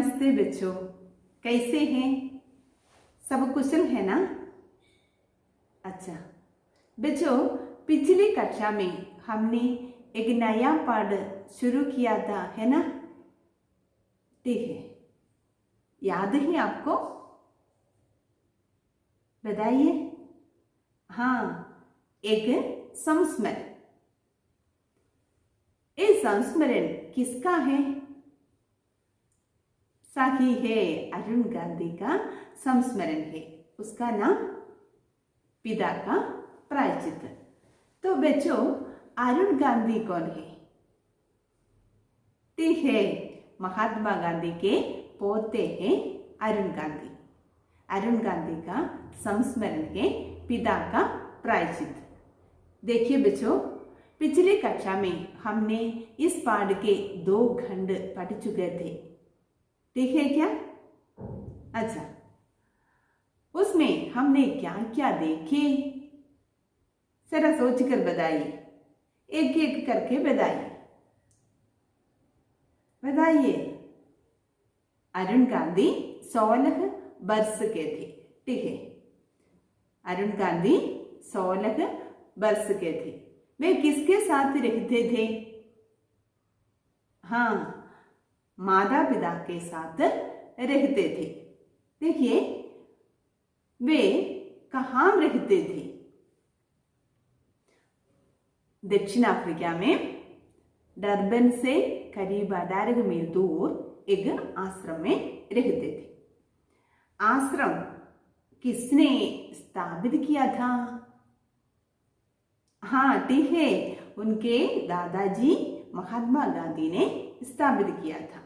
नमस्ते बच्चों, कैसे हैं? सब कुशल है ना? अच्छा बच्चों, पिछली कक्षा में हमने एक नया पाठ शुरू किया था, है ना? ठीक है, याद है आपको? बताइए। हाँ, एक संस्मरण। ये संस्मरण किसका है? सही है, अरुण गांधी का संस्मरण है। उसका नाम पिता का प्रायश्चित। तो बच्चों, अरुण गांधी कौन है? ठीक है, महात्मा गांधी के पोते हैं अरुण गांधी। अरुण गांधी का संस्मरण है पिता का प्रायश्चित। देखिए बच्चों, पिछली कक्षा में हमने इस पाठ के 2 खंड पढ़ चुके थे, ठीक है क्या? अच्छा, उसमें हमने क्या क्या देखे, जरा सोच कर बताइए, एक एक करके बताइए। बताइए। अरुण गांधी 16 वर्ष के थे, ठीक है? अरुण गांधी 16 वर्ष के थे। वे किसके साथ रहते थे? हाँ, माता पिता के साथ रहते थे। देखिए, वे कहाँ रहते थे? दक्षिण अफ्रीका में डरबन से करीब 18 मील दूर एक आश्रम में रहते थे। आश्रम किसने स्थापित किया था? हाँ ठीक है, उनके दादाजी महात्मा गांधी ने സ്ഥാപിത किया था.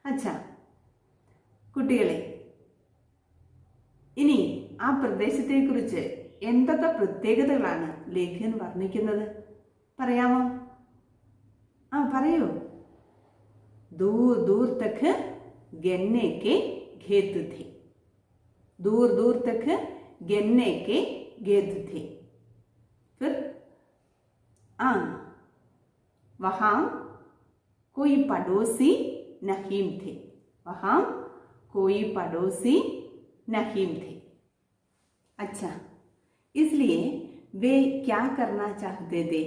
अच्छा കുട്ടികളെ, ഇനി ആ പ്രദേശത്തെക്കുറിച്ച് എന്തൊക്കെ പ്രത്യേകതകളാണ് ലേഖകൻ വർണ്ണിക്കുന്നത് പറയാമോ? പറയൂ. दूर दूर तक गन्ने के खेत थे. दूर दूर तक गन्ने के खेत थे. फिर वहां कोई पड़ोसी नहीं थे. वहां कोई पड़ोसी नहीं थे. अच्छा, इसलिए वे क्या करना चाहते थे?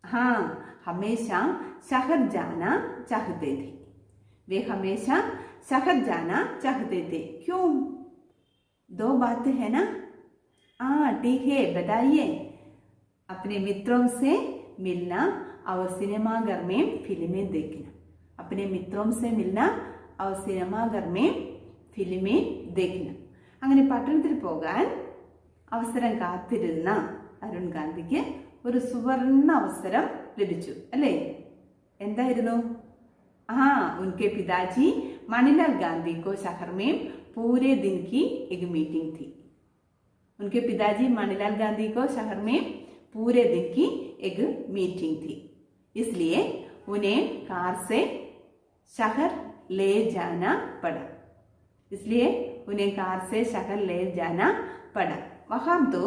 हाँ, हमेशा शहर जाना चाहते थे. वे हमेशा शहर जाना चाहते थे. क्यों? 2 बातें है ना. ठीक है, बताइए. अपने मित्रों से मिलना और सिनेमाघर में फिल्में देखना. अपने मित्रों से मिलना और सिनेमाघर में फिल्में देखना. അങ്ങനെ പട്ടണത്തിൽ പോകാൻ അവസരം കാത്തിരുന്ന അരുൺ ഗാന്ധിക്ക് ഒരു സുവർണ അവസരം ലഭിച്ചു അല്ലേ? എന്തായിരുന്നു? उनके पिताजी मणिलाल गांधी को शहर में पूरे दिन की एक मीटिंग थी. उनके पिताजी मणिलाल गांधी को शहर में पूरे दिन की एक मीटिंग थी. इसलिए उन्हें कार से शहर ले जाना पड़ा. इसलिए उन्हें कार से शहर ले जाना पड़ा. वहां तो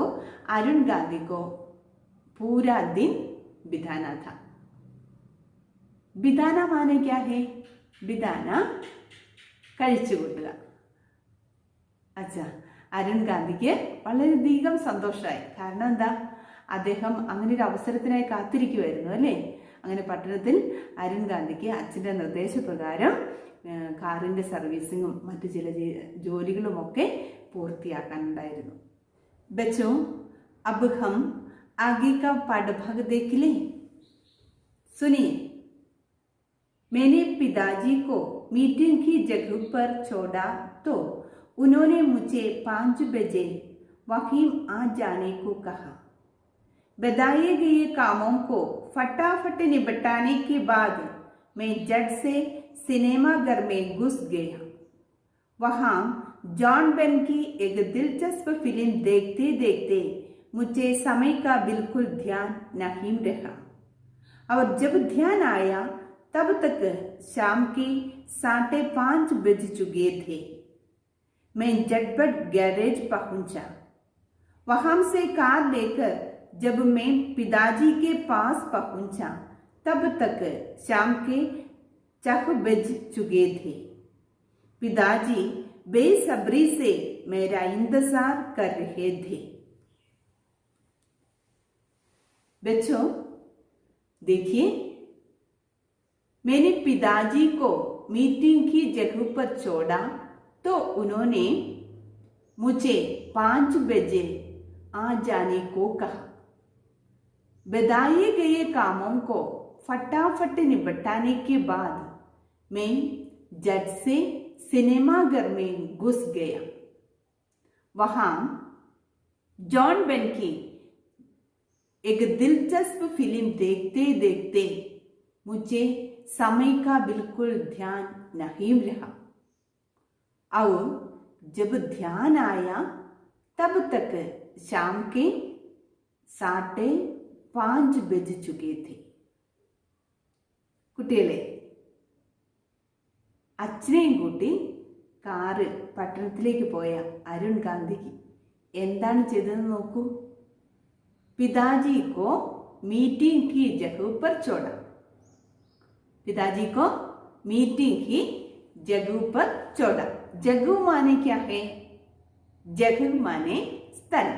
अरुण गांधी को पूरा दिन बिताना था. बिताना माने क्या है? बिताना കഴിച്ചുകൂട്ടുക. അച്ഛാ, അരുൺ ഗാന്ധിക്ക് വളരെയധികം സന്തോഷമായി. കാരണം എന്താ? അദ്ദേഹം അങ്ങനെ ഒരു അവസരത്തിനായി കാത്തിരിക്കുമായിരുന്നു അല്ലേ? അങ്ങനെ പട്ടണത്തിൽ അരുൺ ഗാന്ധിക്ക് അച്ഛൻ്റെ നിർദ്ദേശപ്രകാരം കാറിൻ്റെ സർവീസിങ്ങും മറ്റു ചില ജോലികളുമൊക്കെ പൂർത്തിയാക്കാനുണ്ടായിരുന്നു. बच्चों, अब हम आगे का पाठभाग देख लें. सुनिए. मैंने पिताजी को मीटिंग की जगह पर छोड़ा तो उन्होंने मुझे 5 बजे वहीं आ जाने को कहा. बताए गए कामों को फटाफट निपटाने के बाद मैं झट से सिनेमाघर में घुस गया. वहां जॉन बेन की एक दिलचस्प फिल्म देखते देखते मुझे समय का बिल्कुल ध्यान नहीं रहा. और जब ध्यान आया तब तक शाम के 5:30 बज चुके थे. मैं झटपट गैरेज पहुंचा. वहां से कार लेकर जब मैं पिताजी के पास पहुंचा तब तक शाम के 4 बज चुके थे. पिताजी बेसब्री से मेरा इंतजार कर रहे थे। बच्चों देखिए, मैंने पिताजी को मीटिंग की जगह पर छोड़ा तो उन्होंने मुझे 5 बजे आ जाने को कहा। बताए गए कामों को फटाफट निपटाने के बाद मैं झट से सिनेमाघर में घुस गया। वहां जॉन बेन की एक दिलचस्प फिल्म देखते देखते मुझे समय का बिल्कुल ध्यान नहीं रहा और जब ध्यान आया तब तक शाम के 5:30 बज चुके थे. കുട്ടികളെ, അച്ഛനെയും കൂട്ടി കാറ് പട്ടണത്തിലേക്ക് പോയ അരുൺ ഗാന്ധിക്ക് എന്താണ് ചെയ്തതെന്ന് നോക്കൂ. पिताजी को मीटिंग की जगह पर छोड़ा. पिताजी को मीटिंग की जगह पर छोड़ा. जगह माने क्या है? जगह माने स्थल.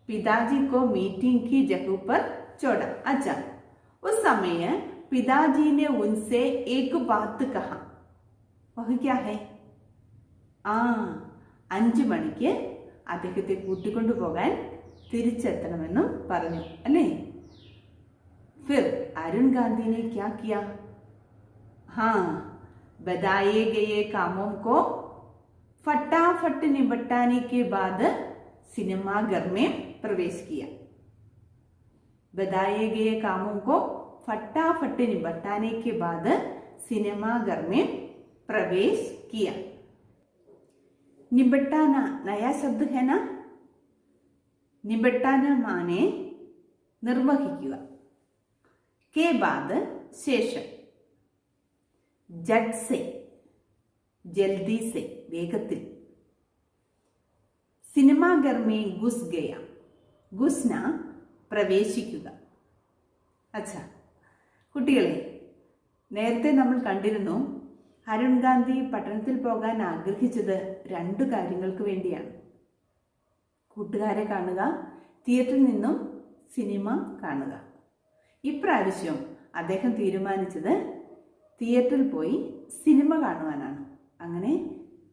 पिताजी को मीटिंग की जगह पर छोड़ा. अच्छा, उस समय पिताजी ने उनसे एक बात कहा. वह क्या है? 5 മണിക്ക് അദ്ദേഹത്തെ കൂട്ടിക്കൊണ്ടു പോകാൻ തിരിച്ചെത്തണമെന്നും പറഞ്ഞു അല്ലേ? फिर अरुण गांधी ने क्या किया? हाँ, बताए गए कामों को फटाफट निपटाने के बाद सिनेमाघर में प्रवेश किया. बताए गए कामों को फटाफट निपटाने के बाद सिनेमाघर में प्रवेश किया. निपटाना नया शब्द है ना? निपटाना माने നിർവഹിക്കുക. के बाद ശേഷം. झट से जल्दी से വേഗത്തിൽ. सिनेमाघर में घुस गया. घुसना പ്രവേശിക്കുക. അച്ഛാ കുട്ടികളെ, നേരത്തെ നമ്മൾ കണ്ടിരുന്നു അരുൺ ഗാന്ധി പട്ടണത്തിൽ പോകാൻ ആഗ്രഹിച്ചത് 2 കാര്യങ്ങൾക്ക് വേണ്ടിയാണ്. കൂട്ടുകാരെ കാണുക, തിയേറ്ററിൽ നിന്നും സിനിമ കാണുക. ഇപ്രാവശ്യം അദ്ദേഹം തീരുമാനിച്ചത് തിയേറ്ററിൽ പോയി സിനിമ കാണുവാനാണ്. അങ്ങനെ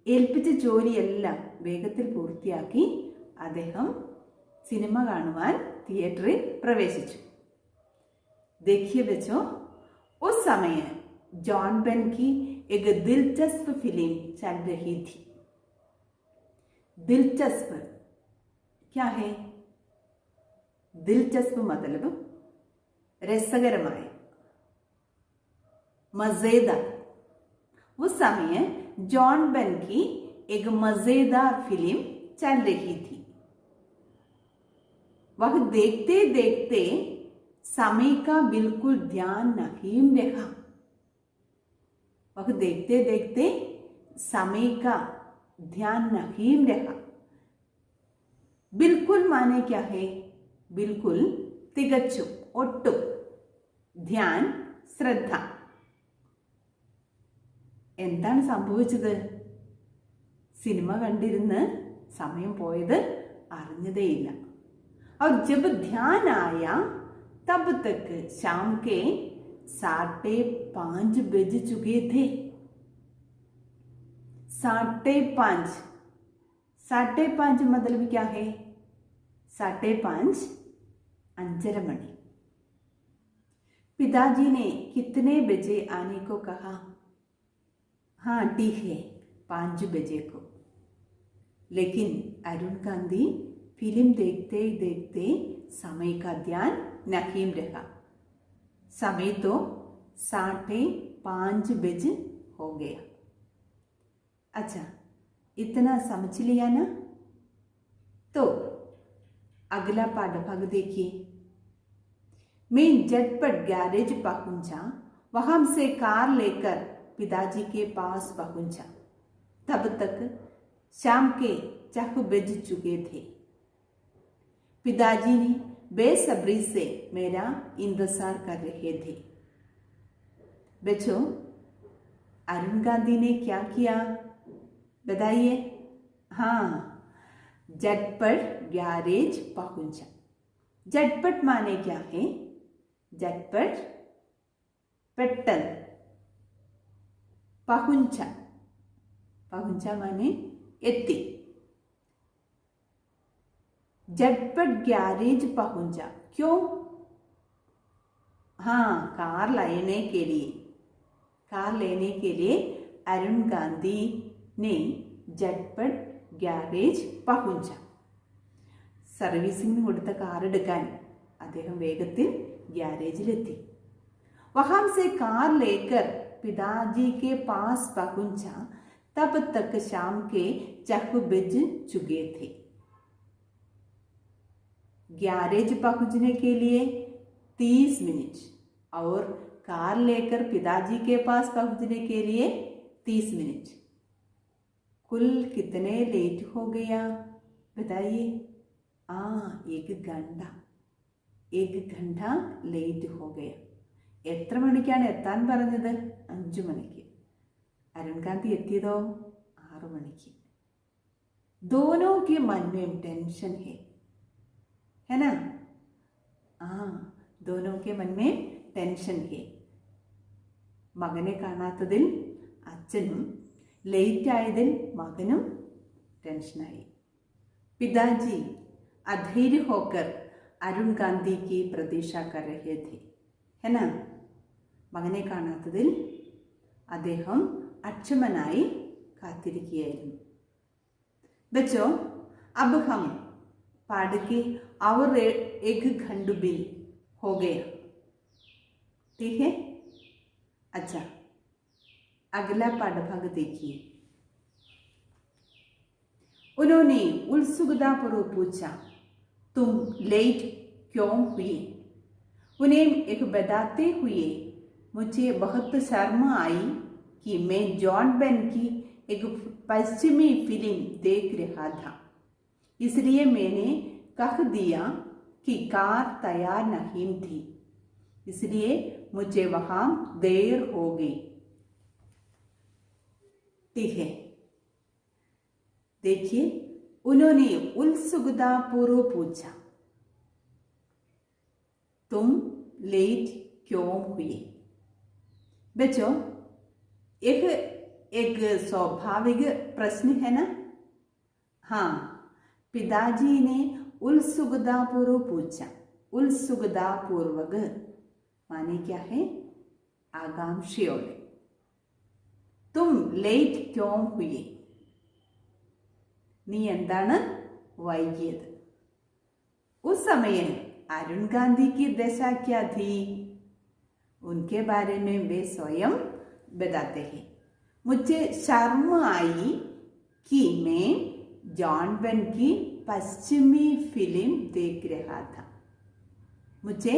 ഏൽപ്പിച്ച ജോലിയെല്ലാം വേഗത്തിൽ പൂർത്തിയാക്കി അദ്ദേഹം സിനിമ കാണുവാൻ തിയേറ്ററിൽ പ്രവേശിച്ചു. देखिए बच्चों, उस समय जॉन बेन की एक दिलचस्प फिल्म चल रही थी. दिलचस्प क्या है? दिलचस्प मतलब रसकरമായ, मजेदार. उस समय जॉन बेन की एक मजेदार फिल्म चल रही थी. वह देखते देखते समय का बिल्कुल ध्यान नहीं रखा. वह देखते देखते समय का ध्यान नहीं रखा. बिल्कुल माने क्या है? बिल्कुल തികച്ചും, ഒട്ടും. ധ്യാൻ ശ്രദ്ധ. എന്താണ് സംഭവിച്ചത്? സിനിമ കണ്ടിരുന്ന് സമയം പോയത് അറിഞ്ഞതേയില്ല. और जब ध्यान आया तब तक शाम के 5:30 बज चुके थे. 5:30. 5:30 मतलब क्या है? 5:30 5:30 मणि. पिताजी ने कितने बजे आने को कहा? हाँ ठीक है, 5 बजे को. लेकिन अरुण गांधी फिल्म देखते देखते समय का ध्यान नहीं रखा. समय तो 5:30 बज हो गया. अच्छा, इतना समझ लिया ना? तो अगला पाठभाग देखिए. मैं झटपट गैरेज पहुंचा. वहां से कार लेकर पिताजी के पास पहुंचा. तब तक शाम के 4 बज चुके थे. पिताजी ने बेसब्री से मेरा इंतजार कर रहे थे. बच्चों, अरुण गांधी ने क्या किया? बताइए। हाँ, झटपट गैरेज पहुंचा। झटपट माने क्या है? झटपट പെട്ടെന്ന്, पहुंचा, पहुंचा माने एत्ती। झटपट गैरेज पहुंचा, क्यों? हाँ, कार लेने के लिए, कार लेने के लिए अरुण गांधी ने झटपट गैरेज पहुंचा. സർവീസിന് കൊടുത്ത കാർ എടുക്കാൻ അദ്ദേഹം വേഗത്തിൽ ഗ്യാരേജിലെത്തി. वहां से कार लेकर पिताजी के पास पहुंचा. तब तक शाम के 6 बज चुके थे. गैरेज पहुंचने के लिए 30 मिनट और कार लेकर पिताजी के पास पहुंचने के लिए 30 मिनट. कुल कितने लेट हो गया बताइए? एक घंटा लेट हो गया. എത്ര മണിക്കാണ് എത്താൻ പറഞ്ഞത്? 5 മണിക്ക്. അരുൺ ഗാന്ധി എത്തിയതോ 6 മണിക്ക്. दोनों के मन में टेंशन है ना? दोनों के मन में ടെൻഷൻ है. മകനെ കാണാത്തതിൽ അച്ഛനും ലേറ്റ് ആയതിൽ മകനും ടെൻഷനായി. पिताजी अधैर्य होकर अरुण गांधी की प्रतीक्षा कर रहे थे, है ना? മകനെ കാണാത്തതിൽ അദ്ദേഹം അക്ഷമനായി കാത്തിരിക്കുകയായിരുന്നു. बच्चों, अब हम पढ़ के और 1 घंटा भी हो गया, ठीक है? अच्छा, अगला पाठभाग देखिए. उन्होंने उत्सुकतापूर्वक पूछा, तुम लेट क्यों हुए? उन्हें एक बताते हुए मुझे बहुत शर्म आई कि मैं जॉन बेन की एक पश्चिमी फिल्म देख रहा था, इसलिए मैंने कह दिया कि कार तैयार नहीं थी, इसलिए मुझे वहां देर हो गई. ठीक है, देखिए. उन्होंने उत्सुकतापूर्वक पूछा, तुम लेट क्यों हुए? बच्चों, एक स्वाभाविक प्रश्न है ना? हाँ, पिताजी ने उत्सुकतापूर्वक पूछा. उत्सुकतापूर्वक माने क्या है? आकांक्षयोടെ. तुम लेट क्यों हुए? നീ എന്താണ് വൈകിയത്? उस समय अरुण गांधी की दशा क्या थी? उनके बारे में वे स्वयं बताते हैं. मुझे शर्म आई कि मैं जॉन बेन की पश्चिमी फिल्म देख रहा था. मुझे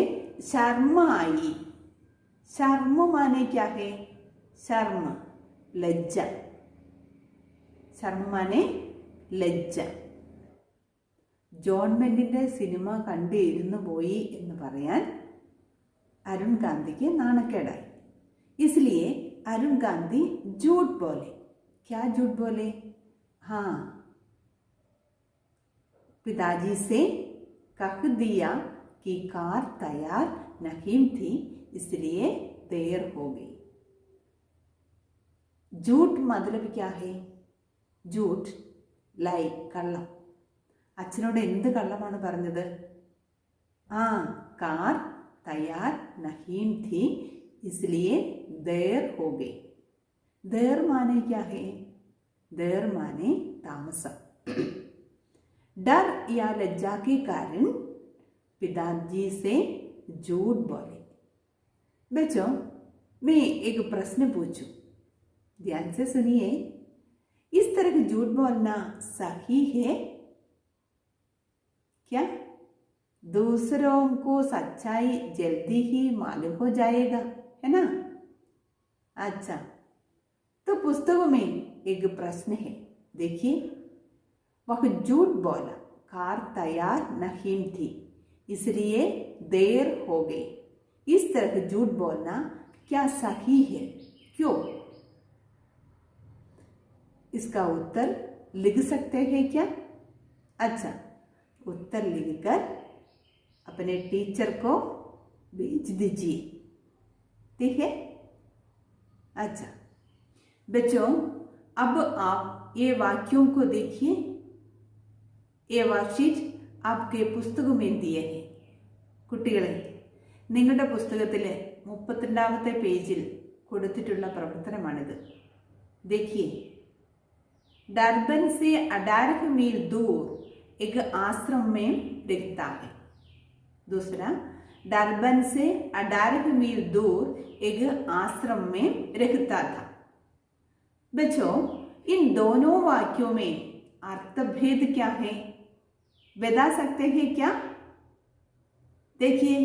शर्म आई. शर्म माने क्या है? शर्म लज्जा. शर्म माने ലജ്ജ. ജോൺ ബെന്നിൻ്റെ സിനിമ കണ്ടിരുന്നു പോയി എന്ന് പറയാൻ അരുൺ ഗാന്ധിക്ക് നാണക്കേടായി. इसलिए अरुण गांधी झूठ बोले. क्या झूठ बोले? हाँ, पिताजी से कह दिया कि कार तैयार नहीं थी, इसलिए देर हो गई. झूठ मतलब क्या है? झूठ ലൈ, കള്ളം. അച്ഛനോട് എന്ത് കള്ളമാണ് പറഞ്ഞത്? കാർ തയ്യാർ നഹീം थी, इसलिए देर हो गई. देर माने क्या है? देर माने तामസം. डर या लज्जा के कारण पिताजी से झूठ बोले. बच्चों, मैं एक प्रश्न पूछूं, ध्यान से सुनिए. इस तरह का झूठ बोलना सही है क्या? दूसरों को सच्चाई जल्दी ही मालूम हो जाएगा, है ना? अच्छा, तो पुस्तकों में एक प्रश्न है, देखिए. वह झूठ बोला, कार तैयार नहीं थी, इसलिए देर हो गई. इस तरह का झूठ बोलना क्या सही है? क्यों? इसका उत्तर लिख सकते हैं क्या? अच्छा, उत्तर लिखकर अपने टीचर को भेज दीजिए, ठीक है। अच्छा बच्चों, अब आप ये वाक्यों को देखिए। ये वर्कशीट आपके പുസ്തകം दिए हैं കുട്ടികളെ, നിങ്ങളുടെ പുസ്തകത്തിലെ 32ാമത്തെ പേജിൽ കൊടുത്തിട്ടുള്ള പ്രവർത്തനമാണിത്. देखिए, डरबन से 18 मील दूर एक आश्रम में रहता है. दूसरा, डरबन से 18 मील दूर एक आश्रम में रहता था. बच्चों, इन दोनों वाक्यों में अर्थभेद क्या है, बता सकते हैं क्या? देखिए,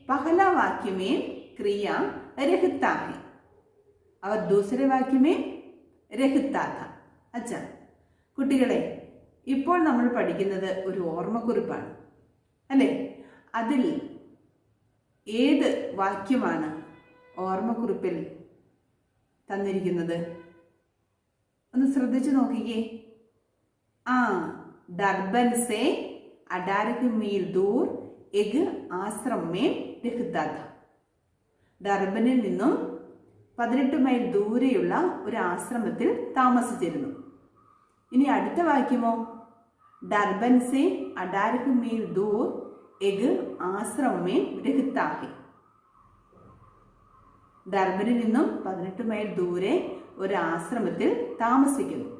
पहला वाक्य में क्रिया रहता है और दूसरे वाक्य में रहता था. अच्छा കുട്ടികളെ, ഇപ്പോൾ നമ്മൾ പഠിക്കുന്നത് ഒരു ഓർമ്മക്കുറിപ്പാണ് അല്ലേ? അതിൽ ഏത് വാക്യമാണ് ഓർമ്മക്കുറിപ്പിൽ തന്നിരിക്കുന്നത്? ഒന്ന് ശ്രദ്ധിച്ചു നോക്കിക്കേ. डरबन से 18 मील दूर एक आश्रम में रहता था. ഡർബനിൽ നിന്നും 18 മൈൽ ദൂരെയുള്ള ഒരു ആശ്രമത്തിൽ താമസിച്ചിരുന്നു. ഇനി അടുത്ത വാക്യമോ? डरबन से 18 मील दूर एक आश्रम में रहता है. ഡർബനിൽ നിന്നും 18 മൈൽ ദൂരെ ഒരു ആശ്രമത്തിൽ താമസിക്കുന്നു.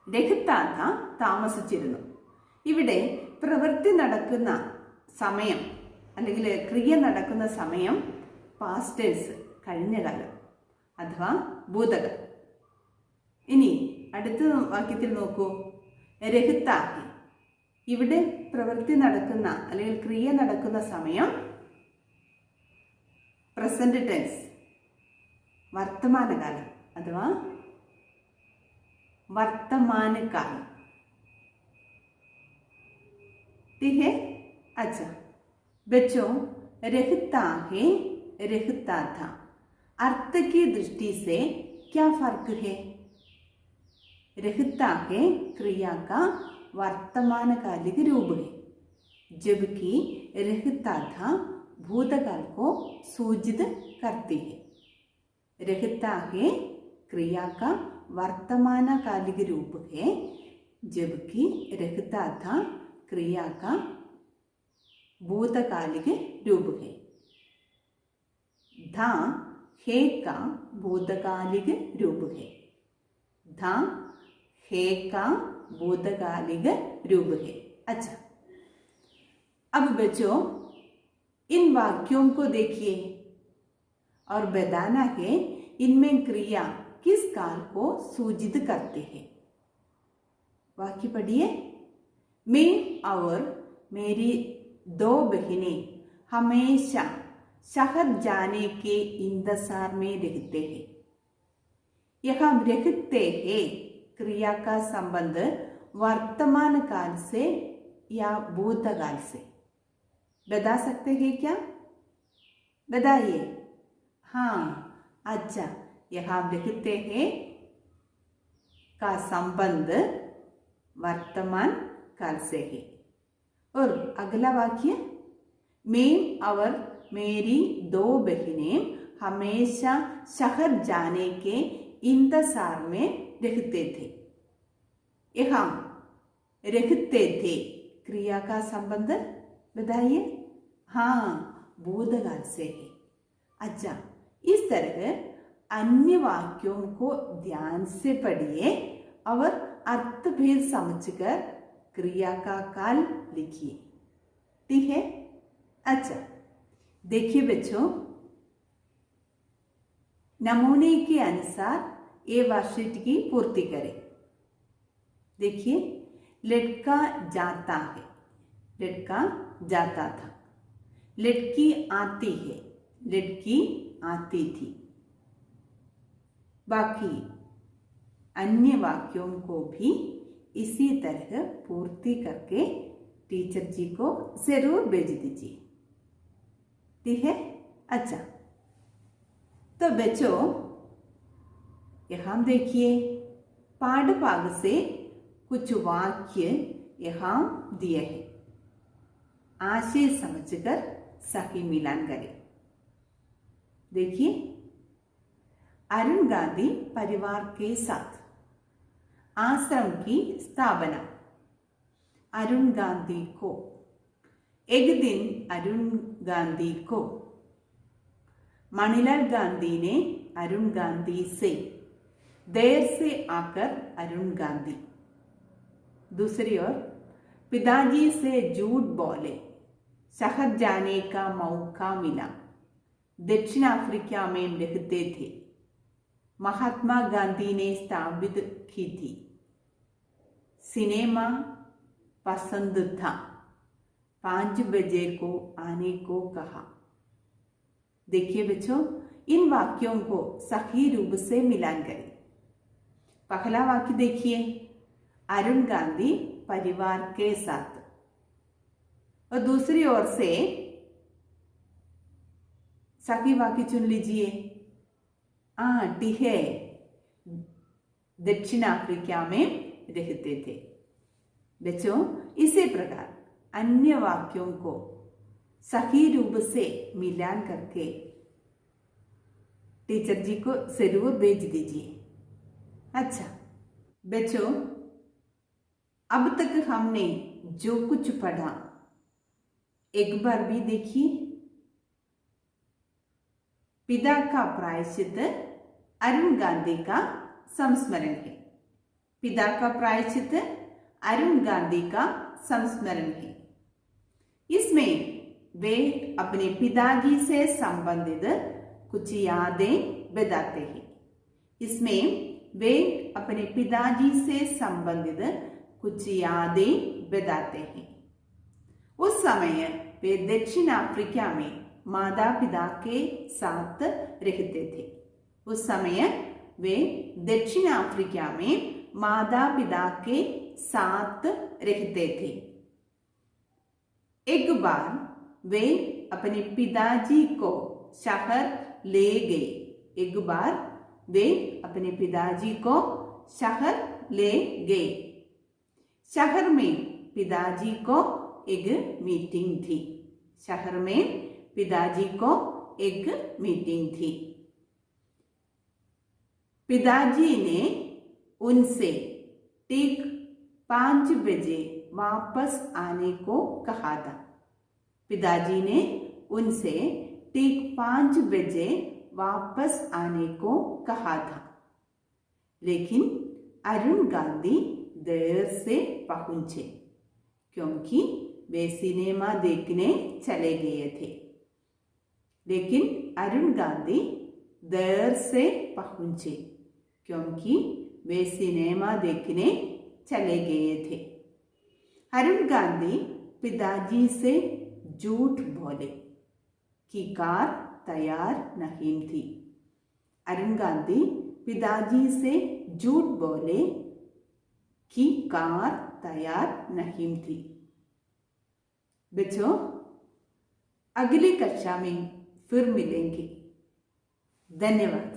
രഹത്താഥ താമസിച്ചിരുന്നു. ഇവിടെ പ്രവൃത്തി നടക്കുന്ന സമയം അല്ലെങ്കിൽ ക്രിയ നടക്കുന്ന സമയം പാസ്റ്റ് ടെൻസ്, കഴിഞ്ഞ കാലം അഥവാ ഭൂതകാലം. ഇനി അടുത്ത വാക്യത്തിൽ നോക്കൂ. രഹത്താഹി, ഇവിടെ പ്രവൃത്തി നടക്കുന്ന അല്ലെങ്കിൽ ക്രിയ നടക്കുന്ന സമയം പ്രസന്റ് ടെൻസ്, വർത്തമാനകാലം അഥവാ वर्तमान काल, ठीक है. अच्छा बच्चों, रहता है, रहता था, अर्थ की दृष्टि से क्या फर्क है? रहता है क्रिया का वर्तमानकालिक रूप है, जबकि रहता था भूतकाल को सूचित करती है. रहता है क्रिया का वर्तमानकालिक रूप है, जबकि रहता था क्रिया का भूतकालिक रूप है. था है का भूतकालिक रूप है. था है का भूतकालिक रूप है. अच्छा, अब बच्चों इन वाक्यों को देखिए और बताना है इनमें क्रिया किस काल को सूचित करते हैं. वाक्य पढ़िए. मैं और मेरी 2 बहनें हमेशा शहर जाने के इंतजार में रहते हैं. यहाँ रहते हैं क्रिया का संबंध वर्तमान काल से या भूतकाल से, बता सकते हैं क्या? बताइए. हाँ, अच्छा, यहाँ रहते हैं का संबंध वर्तमान काल से है. और अगला वाक्य, मैं और मेरी 2 बहनें हमेशा शहर जाने के इंतजार में रहते थे. यहाँ रहते थे क्रिया का संबंध बताइए. हाँ, भूतकाल से है. अच्छा, इस तरह अन्य वाक्यों को ध्यान से पढ़िए और अर्थभेद समझकर क्रिया का काल लिखिए, ठीक है. अच्छा देखिए बच्चों, नमूने के अनुसार ये वर्कशीट की पूर्ति करें. देखिए, लड़का जाता है, लड़का जाता था. लड़की आती है, लड़की आती थी. बाकी अन्य वाक्यों को भी इसी तरह पूर्ति करके टीचर जी को जरूर भेज दीजिए, ठीक है. अच्छा, तो बच्चों यहाँ देखिए पाठभाग से कुछ वाक्य यहाँ दिए हैं, आशय समझकर सही मिलान करें। देखिए, अरुण गांधी परिवार के साथ आश्रम की स्थापना। अरुण गांधी को, एक दिन अरुण गांधी को मणिलाल गांधी ने अरुण गांधी से देर से आकर अरुण गांधी। दूसरी ओर, पिताजी से झूठ बोले, शहर जाने का मौका मिला, दक्षिण अफ्रीका में रहते थे, महात्मा गांधी ने स्थापित की थी, सिनेमा पसंद था, 5 बजे को आने को कहा। देखिए बच्चों, इन वाक्यों को सही रूप से मिलान करें। पहला वाक्य देखिए, अरुण गांधी परिवार के साथ, और दूसरी ओर से सही वाक्य चुन लीजिए, टिहे दक्षिण अफ्रीका में रहते थे। बच्चों, इसी प्रकार अन्य वाक्यों को सही रूप से मिलान करके टीचर जी को जरूर भेज दीजिए। अच्छा बच्चों, अब तक हमने जो कुछ पढ़ा एक बार भी देखिए। पिता का प्रायश्चित अरुण गांधी का संस्मरण है। पिता का प्रायश्चित अरुण गांधी का संस्मरण है। इसमें वे अपने पिताजी से संबंधित कुछ यादें बताते हैं। इसमें वे अपने पिताजी से संबंधित कुछ यादें बताते हैं। उस समय वे दक्षिण अफ्रीका में माता पिता के साथ रहते थे। उस समय वे दक्षिण अफ्रीका में माता पिता के साथ रहते थे। एक बार वे अपने पिताजी को शहर ले गए। एक बार वे अपने पिताजी को शहर ले गए। शहर में पिताजी को एक मीटिंग थी। शहर में पिताजी को एक मीटिंग थी। पिताजी ने उनसे ठीक 5 बजे वापस आने को कहा था। पिताजी ने उनसे ठीक 5 बजे वापस आने को कहा था, लेकिन अरुण गांधी देर से पहुंचे क्योंकि वे सिनेमा देखने चले गए थे। लेकिन अरुण गांधी देर से पहुंचे क्योंकि वे सिनेमा देखने चले गए थे। अरुण गांधी पिताजी से झूठ बोले कि कार तैयार नहीं थी। अरुण गांधी पिताजी से झूठ बोले कि कार तैयार नहीं थी। बच्चों, अगली कक्षा में फिर मिलेंगे। धन्यवाद।